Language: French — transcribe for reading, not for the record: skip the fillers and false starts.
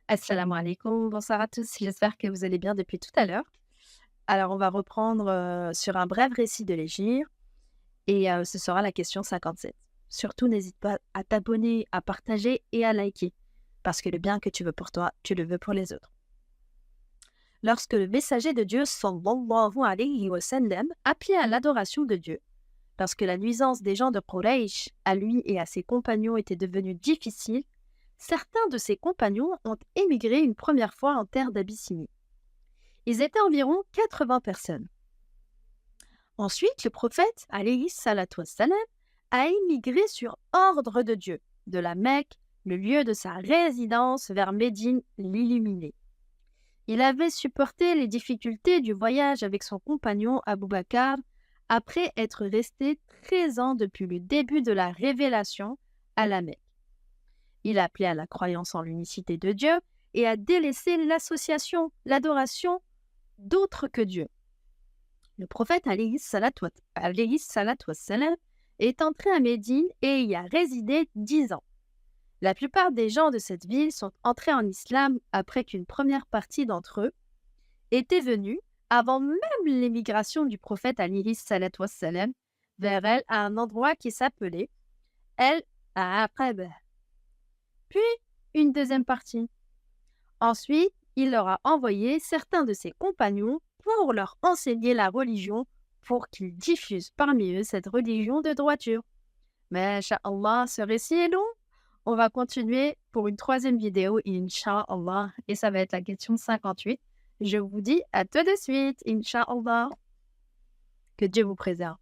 Assalamu alaikum, bonsoir à tous, j'espère que vous allez bien depuis tout à l'heure. Alors on va reprendre sur un bref récit de l'Hégire et ce sera la question 57. Surtout n'hésite pas à t'abonner, à partager et à liker parce que le bien que tu veux pour toi, tu le veux pour les autres. Lorsque le messager de Dieu sallallahu alayhi wa sallam appelait à l'adoration de Dieu, lorsque la nuisance des gens de Quraysh à lui et à ses compagnons était devenue difficile, certains de ses compagnons ont émigré une première fois en terre d'Abyssinie. Ils étaient environ 80 personnes. Ensuite, le prophète, alayhi salatu wassalam, a émigré sur ordre de Dieu, de la Mecque, le lieu de sa résidence, vers Médine l'illuminé. Il avait supporté les difficultés du voyage avec son compagnon Abou Bakr après être resté 13 ans depuis le début de la révélation à la Mecque. Il appelait à la croyance en l'unicité de Dieu et a délaissé l'association, l'adoration d'autres que Dieu. Le prophète alayhi salatu wassalam est entré à Médine et y a résidé 10 ans. La plupart des gens de cette ville sont entrés en islam après qu'une première partie d'entre eux était venue, avant même l'émigration du prophète alayhi salatu wassalam, vers elle à un endroit qui s'appelait El-Aqaba. Puis une deuxième partie. Ensuite, il leur a envoyé certains de ses compagnons pour leur enseigner la religion, pour qu'ils diffusent parmi eux cette religion de droiture. Mais, Inch'Allah, ce récit est long. On va continuer pour une troisième vidéo, Inch'Allah, et ça va être la question 58. Je vous dis à tout de suite, Inch'Allah. Que Dieu vous préserve.